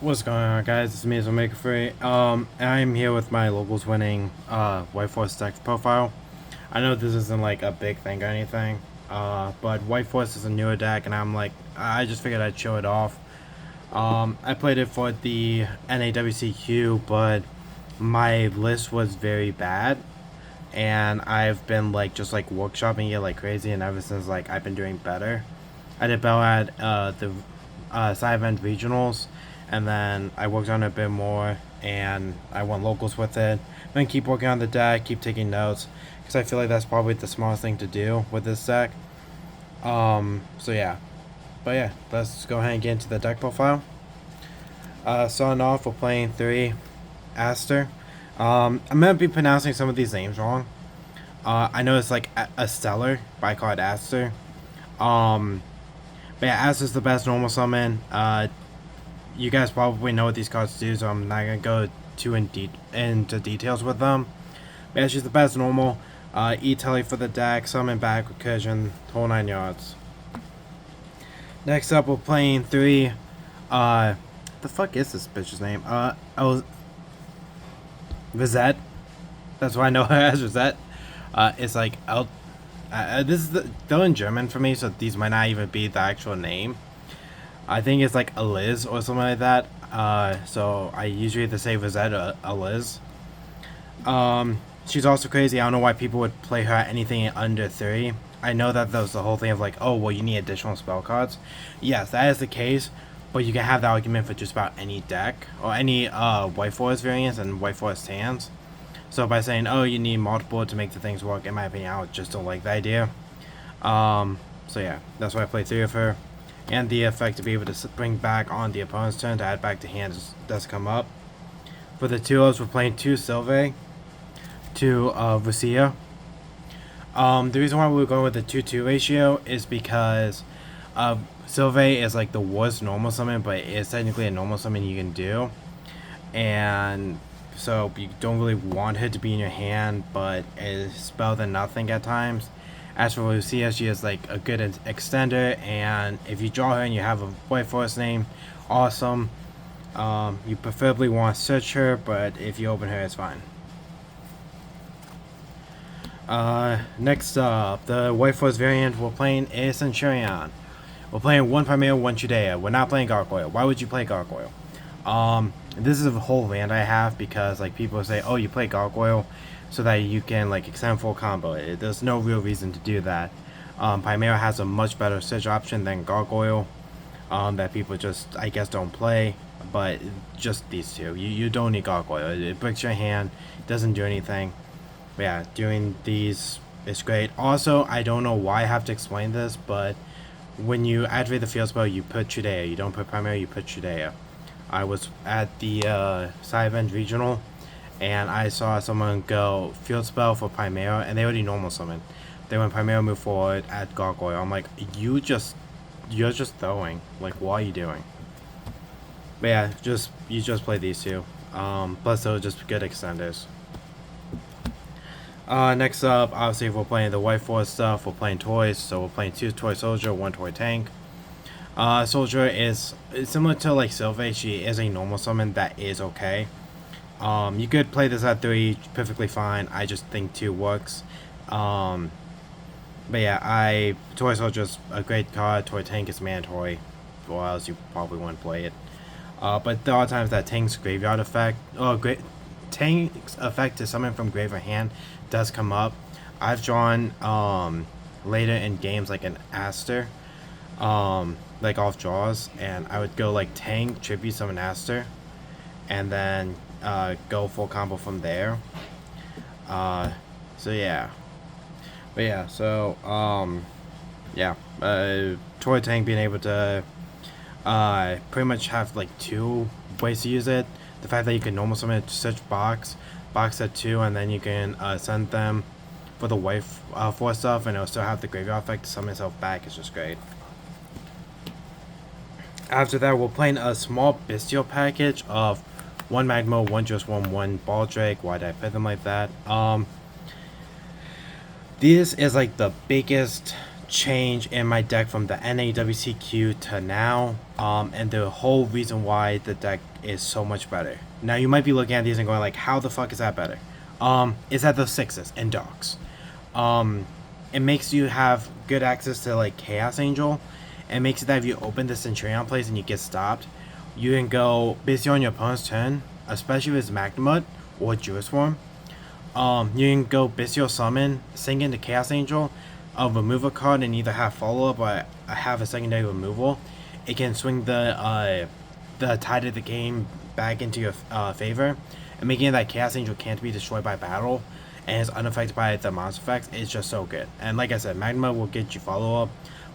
What's going on, guys? It's me, Maker Free. I'm here with my locals winning White Forest Deck Profile. I know this isn't like a big thing or anything, but White Forest is a newer deck, and I just figured I'd show it off. I played it for the NAWCQ, but my list was very bad, and I've been just workshopping it like crazy, and ever since I've been doing better. I did well at the side event regionals, and then I worked on it a bit more, and I won locals with it. Then keep working on the deck, keep taking notes, because I feel like that's probably the smartest thing to do with this deck. So yeah, but yeah, let's go ahead and get into the deck profile. Starting off, we're playing 3 Aster. I'm gonna be pronouncing some of these names wrong. I know it's like a stellar, but I call it Aster. But yeah, Aster's the best normal summon. You guys probably know what these cards do, so I'm not gonna go too into details with them. But yeah, she's the best normal. E-Telly for the deck, summon back, recursion, whole 9 yards. Next up, we're playing 3. The fuck is this bitch's name? Rosette. That's why I know her as Rosette. It's like this is they're in German for me, so these might not even be the actual name. I think it's like a Liz or something like that. So I usually either say Rosette or a Liz. She's also crazy. I don't know why people would play her at anything under 3. I know that was the whole thing of like, oh, well, you need additional spell cards. Yes, that is the case, but you can have that argument for just about any deck or any White Forest variants and White Forest hands. So by saying, oh, you need multiple to make the things work, in my opinion, I just don't like the idea. So yeah, that's why I play 3 of her. And the effect to be able to bring back on the opponent's turn to add back to hand does come up. For the 2-0s, we're playing 2 Sylve, 2 Vucia. The reason why we're going with the 2-2 ratio is because Sylve is like the worst normal summon, but it's technically a normal summon you can do. And so you don't really want her to be in your hand, but it's better than nothing at times. As for Lucia, she is like a good extender, and if you draw her and you have a White Forest name, awesome. You preferably want to search her, but if you open her, it's fine. Next up, the White Forest variant we're playing is Centur-ion. We're playing 1 Primero, 1 Chudea. We're not playing Gargoyle. Why would you play Gargoyle? This is a whole rant I have because like people say, oh, you play Gargoyle so that you can like extend full combo. There's no real reason to do that. Primero has a much better search option than Gargoyle that people just, I guess, don't play. But just these two. You don't need Gargoyle. It breaks your hand, doesn't do anything. But yeah, doing these is great. Also, I don't know why I have to explain this, but when you activate the field spell, you put Chudea. You don't put Primero, you put Chudea. I was at the side event regional, and I saw someone go field spell for Primero, and they already normal summon. They went Primero, move forward, add Gargoyle. I'm like, you're just throwing. Like, what are you doing? But yeah, you just play these two. Plus they're just good extenders. Next up, obviously, if we're playing the White Forest stuff, we're playing toys. So we're playing 2 toy soldier, 1 toy tank. Soldier is similar to like Sylve. She is a normal summon that is okay. You could play this at 3 perfectly fine. I just think 2 works. But yeah, Toy Soldier's a great card. Toy Tank is mandatory, or else you probably wouldn't play it. But there are times that Tank's graveyard effect, Tank's effect to summon from grave or hand does come up. I've drawn later in games like an Aster, like off draws, and I would go like Tank, tribute summon Aster, and then go full combo from there. So yeah. But yeah, so Toy Tank being able to pretty much have like 2 ways to use it. The fact that you can normal summon it, search box at 2, and then you can send them for the White Forest stuff, and it'll still have the graveyard effect to summon itself back. It's just great. After that, we're playing a small Bystial package of 1 Magma, 1 Just 1 Ball Drake. Why did I put them like that? This is like the biggest change in my deck from the NAWCQ to now, and the whole reason why the deck is so much better. Now you might be looking at these and going like, how the fuck is that better? It's at the 6s and docks. It makes you have good access to like Chaos Angel. It makes it that if you open the Centur-ion place and you get stopped, you can go Bystial on your opponent's turn, especially if it's Magnemite or Juice Form. You can go Bystial Summon, sink into Chaos Angel, remove a card and either have follow-up or have a secondary removal. It can swing the tide of the game back into your favor, and making it that Chaos Angel can't be destroyed by battle and is unaffected by the monster effects is just so good. And like I said, Magma will get you follow-up.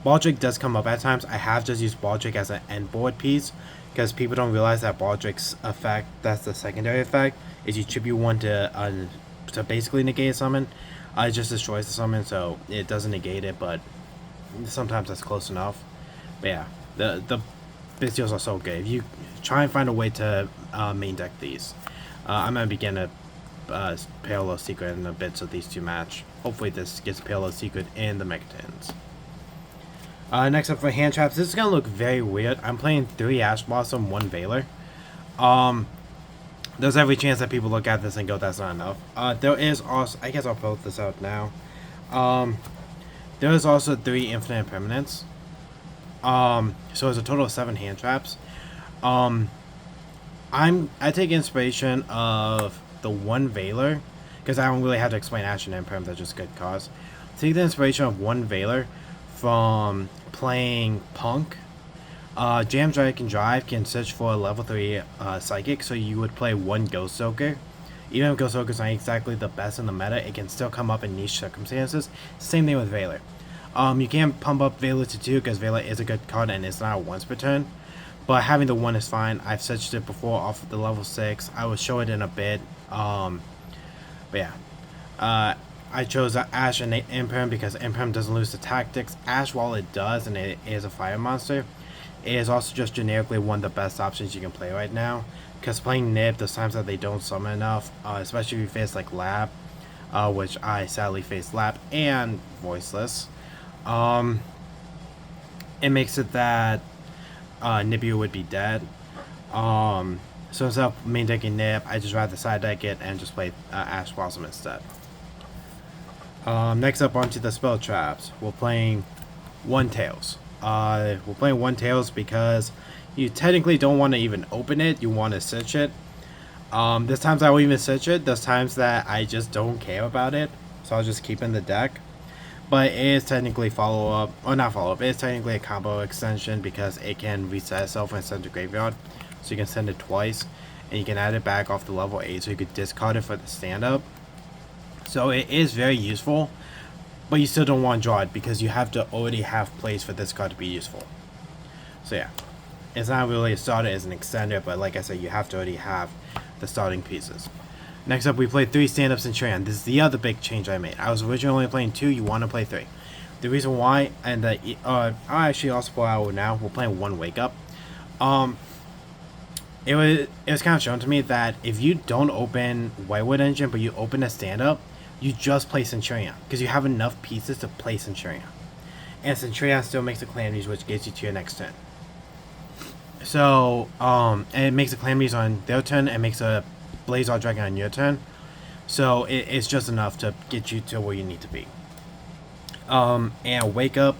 Baldric does come up at times. I have just used Baldric as an end board piece because people don't realize that Baldric's effect, that's the secondary effect, is you tribute one to basically negate a summon. It just destroys the summon, so it doesn't negate it, but sometimes that's close enough. But yeah, the Bystials are so good. If you try and find a way to main deck these, I'm going to begin a Parallel Secret in a bit so these two match. Hopefully this gets Parallel Secret in the Megatons. Next up for hand traps, this is going to look very weird. I'm playing 3 Ash Blossom, 1 Veiler. There's every chance that people look at this and go, that's not enough. There is also, I guess I'll pull this out now. There is also 3 Infinite Permanents. So it's a total of 7 hand traps. I take inspiration of the 1 Veiler, because I don't really have to explain Ash and Imperm, they're just good cards. Take the inspiration of 1 Veiler from playing Punk. Jam Drive can search for a level 3 Psychic, so you would play 1 Ghost Soaker. Even if Ghost Soaker's not exactly the best in the meta, it can still come up in niche circumstances. Same thing with Veiler. You can pump up Veiler to 2 because Veiler is a good card and it's not a once per turn. But having the 1 is fine. I've searched it before off of the level 6. I will show it in a bit. But yeah. I chose Ash and Imperm because Imperm doesn't lose to Tactics. Ash, while it does, and it is a fire monster, it is also just generically one of the best options you can play right now. Because playing Nib, there's times that they don't summon enough, especially if you face like Lab, which I sadly faced Lab and Voiceless. It makes it that Nibiru would be dead. So instead of main decking Nib, I just rather side deck it and just play Ash Blossom instead. Next up onto the spell traps, we're playing 1 Tails. We're playing 1 Tails because you technically don't want to even open it, you want to search it. There's times I won't even search it, there's times that I just don't care about it, so I'll just keep in the deck. But it is technically follow-up, or not follow-up, it is technically a combo extension because it can reset itself when sent to graveyard. So you can send it twice, and you can add it back off the level 8, so you could discard it for the stand-up. So it is very useful, but you still don't want to draw it because you have to already have plays for this card to be useful. So yeah, it's not really a starter, it's an extender, but like I said, you have to already have the starting pieces. Next up, we played 3 stand-ups in Centur-ion. This is the other big change I made. I was originally only playing 2, you want to play 3. The reason why, and I actually also pull out now, we're playing 1 Wake Up. It was kind of shown to me that if you don't open Whitewood Engine, but you open a stand-up, you just play Centur-ion, because you have enough pieces to play Centur-ion. And Centur-ion still makes a Calamities, which gets you to your next turn. So, and it makes a Calamities on their turn, and makes a Blazar Dragon on your turn. So, it's just enough to get you to where you need to be. And Wake Up.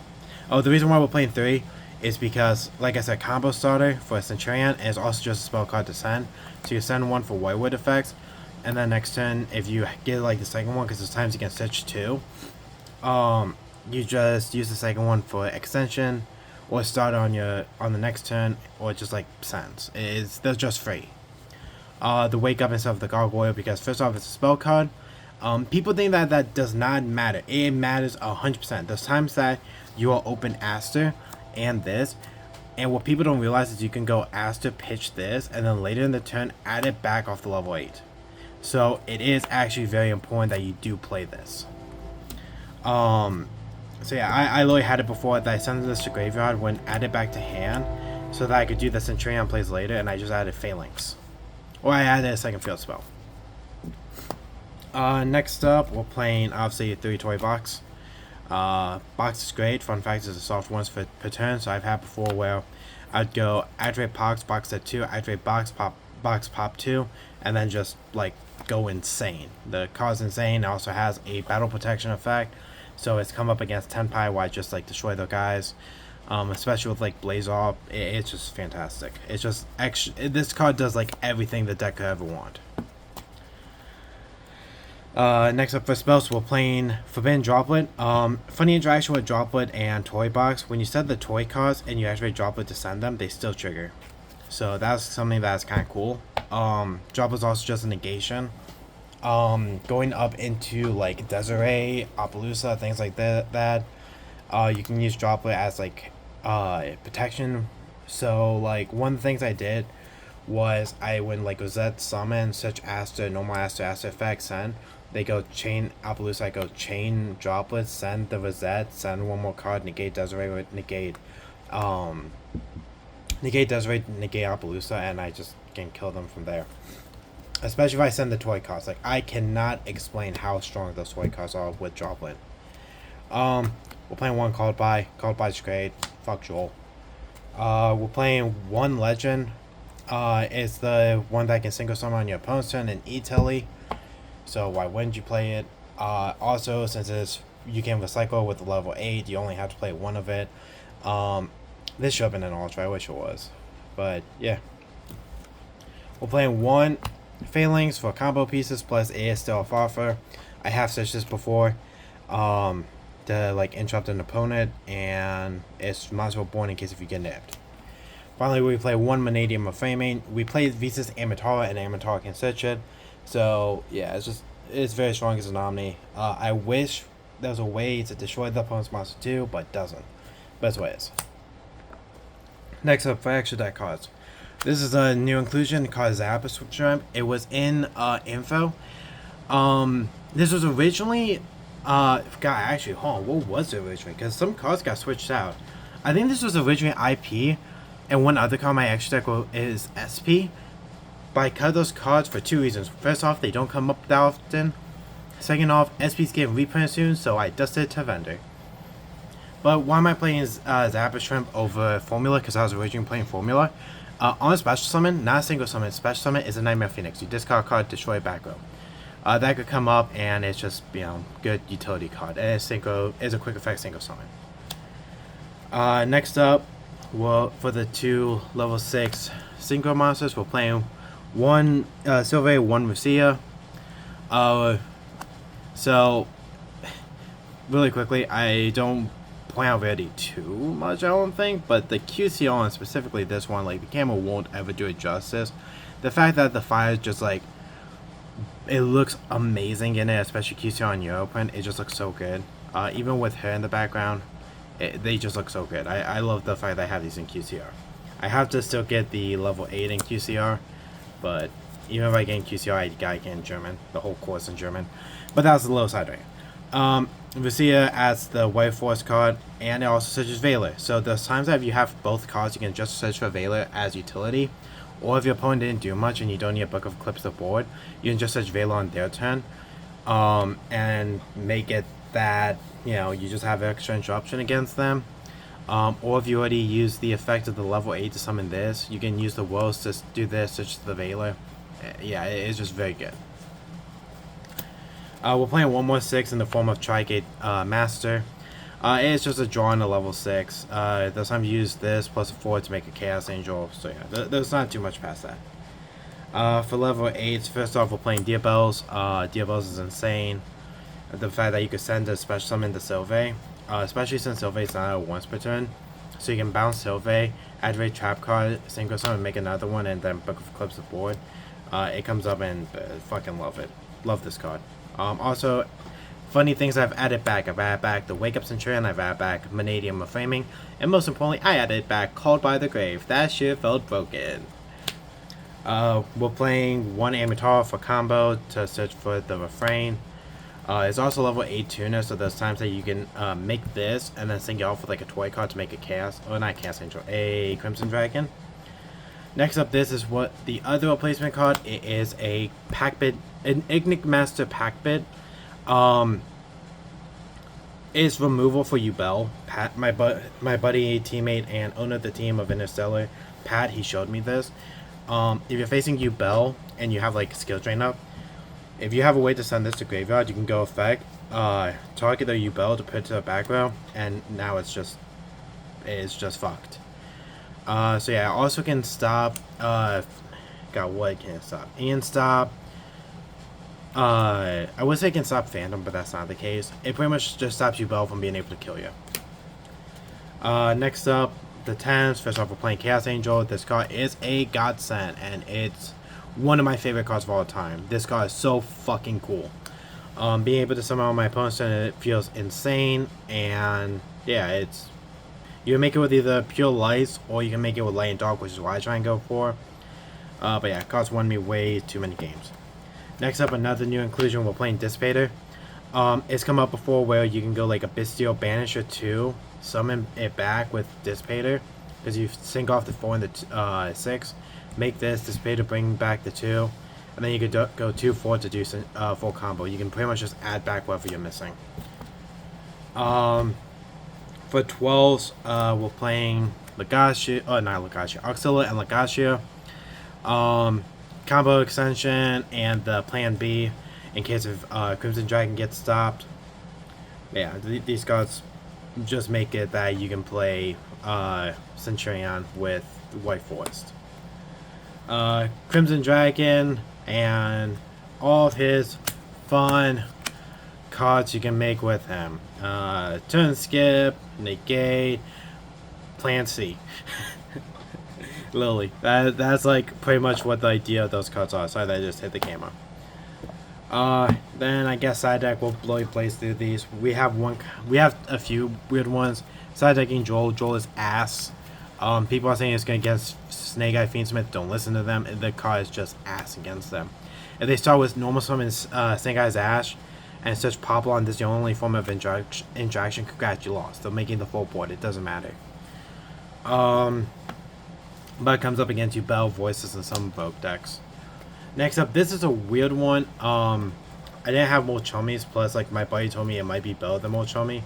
Oh, the reason why we're playing 3 is because, like I said, combo starter for Centur-ion is also just a spell card to send. So you send 1 for Whitewood effects. And then next turn, if you get like the second one, because there's times you can search 2, you just use the second one for extension, or start on the next turn, or just like sends. They're just free. The Wake Up instead of the Gargoyle, because first off, it's a spell card. People think that does not matter. It matters 100%. There's times that you will open Aster and this, and what people don't realize is you can go Aster, pitch this, and then later in the turn, add it back off the level 8. So it is actually very important that you do play this. So yeah, I literally had it before that I sent this to graveyard when added back to hand, so that I could do the Centur-ion plays later, and I just added Phalanx. Or I added a second field spell. Next up, we're playing obviously a 3 toy box. Box is great. Fun fact is the soft ones for per turn. So I've had before where I'd go activate box at 2, activate box pop 2, and then just like go insane. The card's insane. It also has a battle protection effect, so it's come up against Tenpai where I just like destroy the guys. Especially with like Blaze Off, it's just fantastic. It's just extra. This card does like everything the deck could ever want. Next up for spells, we're playing Forbidden Droplet. Funny interaction with Droplet and Toy Box. When you set the toy cards and you activate Droplet to send them, they still trigger. So that's something that's kind of cool. Droplet's also just a negation. Going up into like Desiree, Appaloosa, things like that. You can use Droplet as like protection. So like one of the things I did was when like Rosette summon such Aster, normal Aster effect, send. They go chain Appaloosa, I go chain Droplets, send the Rosette, send one more card, negate Desiree, negate Desiree, negate Appaloosa, and I just can kill them from there. Especially if I send the toy cards. Like, I cannot explain how strong those toy cards are with Droplet. We're playing one Called By. Called By's great. Fuck Joel. We're playing one Legend. It's the one that can single summon on your opponent's turn and E-Telly. So why wouldn't you play it? Also, since you can recycle with level 8, you only have to play one of it. This should have been an ultra, I wish it was. But yeah. We're playing one Phalanx for combo pieces plus Still Alfalfa. I have searched this before. To like interrupt an opponent, and it's Monster Born in case if you get nipped. Finally, we play one Vanadium of Framing. We play Visas Amatara, and Amatara can search it. So yeah, it's very strong as an Omni. I wish there was a way to destroy the opponent's monster too, but doesn't. Best way is. Next up for extra deck cards. This is a new inclusion called Zappas Shrimp. It was in info. This was originally actually, hold on, what was it originally? Because some cards got switched out. I think this was originally IP, and one other card in my extra deck is SP. But I cut those cards for two reasons. First off, they don't come up that often. Second off, SP's getting reprinted soon, so I dusted it to vendor. But why am I playing Zappa Shrimp over Formula? Because I was originally playing Formula. On a special summon, not a single summon, special summon is a Nightmare Phoenix. You discard a card, destroy a back row. That could come up, and it's just, good utility card. And it's a quick effect single summon. Next up, for the two level 6 synchro monsters, we're playing one Sylvie, one Lucia. So, really quickly, I don't point out really too much, I don't think, but the QCL, and specifically this one, like, the camera won't ever do it justice. The fact that the fire is just, like, it looks amazing in it, especially QCR on Europrint. It just looks so good. Even with her in the background, they just look so good. I love the fact that I have these in QCR. I have to still get the level 8 in QCR, but even if I get in QCR, I gotta get in German. The whole course in German. But that was the low side right. Lucia adds the White Force card, and it also searches Veiler. So there's times that if you have both cards, you can just search for Veiler as utility. Or if your opponent didn't do much and you don't need a Book of Eclipse to board, you can just search Veiler on their turn. And make it that, you just have extra interruption against them. Or if you already use the effect of the level 8 to summon this, you can use the Woes to do this, search the Veiler. Yeah, it's just very good. We're playing one more 6 in the form of Trigate Master. It's just a draw on a level 6. This time you use this plus a 4 to make a Chaos Angel. So yeah, there's not too much past that. For level 8, first off we're playing Diabels. Diabels is insane. The fact that you could send a special summon to Sylvie. Especially since Sylvie is not a once per turn. So you can bounce Sylvie, activate Trap card, synchro summon, make another one, and then Book of Eclipse the board. It comes up and fucking love it. Love this card. Also, funny things I've added back. I've added back the Wake Up Centur-ion, I've added back Vanadium of Framing, and most importantly, I added back Called by the Grave. That shit felt broken. We're playing one Amatara for combo to search for the refrain. It's also level 8 tuner, so there's times that you can make this and then sync it off with like a toy card to make a Chaos, or not Chaos Angel, a Crimson Dragon. Next up, this is what the other replacement card. It is a pack bid, an Ignic Master pack bid. is removal for Yubel. Pat, my buddy, teammate, and owner of the team of Interstellar, Pat, he showed me this. If you're facing Yubel and you have like skill drain up, if you have a way to send this to graveyard, you can go effect, target the Yubel to put it to the background, and now it's just fucked. So yeah, also can stop. God, what can it stop? And stop. I would say it can stop Phantom, but that's not the case. It pretty much just stops Yubel from being able to kill you. Next up, the 10s. First off, we're playing Chaos Angel. This card is a godsend, and it's one of my favorite cards of all time. This card is so fucking cool. Being able to summon all my opponents, and it feels insane. And yeah, it's, you can make it with either pure lights or you can make it with light and dark, which is what I try and go for. But yeah, cards won me way too many games. Next up, another new inclusion. We're playing Dissipator. It's come up before where you can go like a Bystial Banisher 2, summon it back with Dissipator, because you sync off the 4 and the 6. Make this Dissipator, bring back the 2, and then you could go 2-4 to do full combo. You can pretty much just add back whatever you're missing. For 12s, we're playing Legacia, not Legacia, Auxilia and Legacia. Combo extension and the plan B in case if Crimson Dragon gets stopped. Yeah, these cards just make it that you can play Centurion with White Forest. Crimson Dragon and all of his fun cards you can make with him. Turn skip, negate, plan C. Lily. That's like pretty much what the idea of those cards are. Sorry that I just hit the camera. Then I guess side deck will blow plays through these. We have a few weird ones. Side decking Joel. Joel is ass. People are saying it's going against Snake Eye Fiendsmith. Don't listen to them. The card is just ass against them. If they start with normal summon Snake Eye's Ash and search Poplar and this is the only form of interaction, congrats, you lost. They're making the full board. It doesn't matter. But it comes up against Yubel, Voices, and some Vogue decks. Next up, this is a weird one. I didn't have Molchummies, plus like my buddy told me it might be better than Molchummy.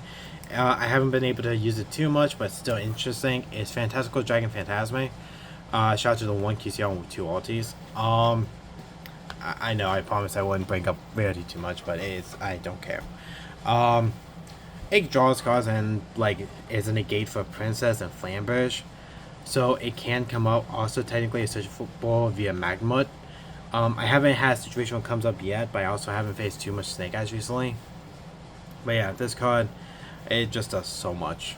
I haven't been able to use it too much, but it's still interesting. It's Fantastical Dragon Phantasme. Shout out to the 1 QCL with 2 alties. I know, I promised I wouldn't bring up rarity too much, but I don't care. It draws cards and like is a negate for Princess and Flamberge. So it can come up also technically as such football via Magmut. I haven't had a situation where it comes up yet, but I also haven't faced too much Snake Eyes recently. But yeah, this card, it just does so much.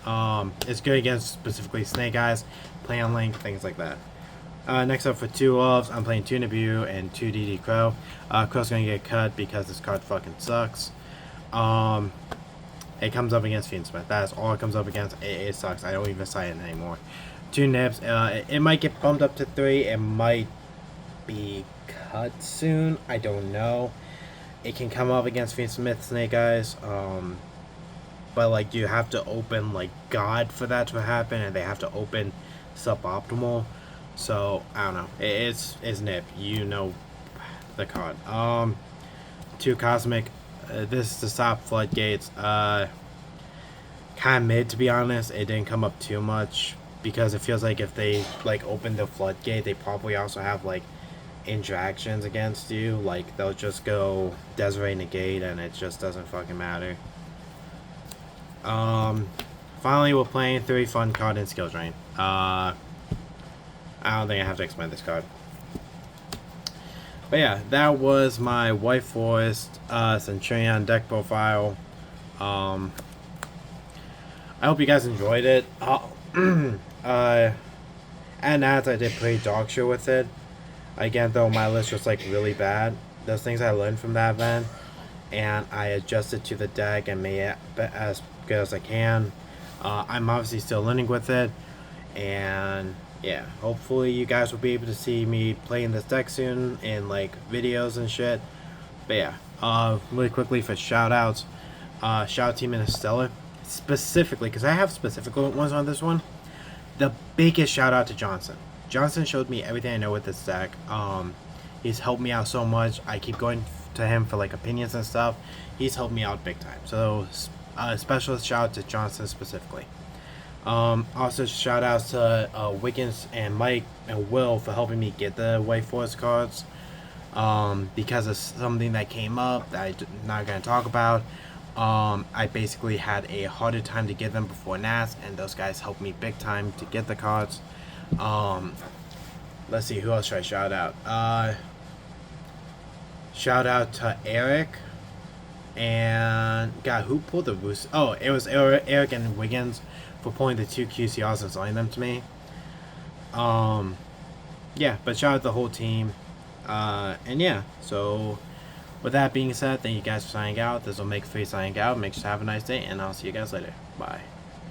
It's good against specifically Snake Eyes, Plan Link, things like that. Next up for 2 ofs, I'm playing 2 Nibiru and 2 DD Crow. Crow's gonna get cut because this card fucking sucks. It comes up against Fiendsmith. That is all it comes up against. It sucks. I don't even cite it anymore. 2 Nibs. It might get bumped up to 3. It might be cut soon. I don't know. It can come up against Fiendsmith Snake Eyes. But like you have to open like God for that to happen, and they have to open suboptimal. So I don't know. It's Nip. You know the card. 2 Cosmic. This is to stop floodgates. Kind of mid, to be honest. It didn't come up too much because it feels like if they like open the floodgate, they probably also have like interactions against you. Like they'll just go Desiree negate, and it just doesn't fucking matter. Finally, we're playing 3 fun card in Skill Drain. I don't think I have to explain this card. But yeah, that was my White Forest Centur-ion Deck Profile. I hope you guys enjoyed it. And as I did pretty dog shit with it. Again, though, my list was like really bad. Those things I learned from that event, and I adjusted to the deck and made it as good as I can. I'm obviously still learning with it, and yeah, hopefully you guys will be able to see me playing this deck soon in like videos and shit. But yeah, really quickly for shoutouts, shout out Team Interstellar specifically because I have specific ones on this one. The biggest shout out to Johnson. Johnson showed me everything I know with this deck. He's helped me out so much. I keep going to him for like opinions and stuff. He's helped me out big time. So special shout out to Johnson specifically. Also shout outs to Wiggins and Mike and Will for helping me get the White Forest cards. Because of something that came up that I'm not gonna talk about. I basically had a harder time to get them before NAS, and those guys helped me big time to get the cards. Let's see, who else should I shout out? Shout out to Eric. And God, who pulled the boost? Oh, it was Eric and Wiggins for pulling the 2 QCRs and selling them to me. Yeah, but shout out the whole team. And yeah, so with that being said, thank you guys for signing out. This will make free signing out. Make sure to have a nice day, and I'll see you guys later. Bye.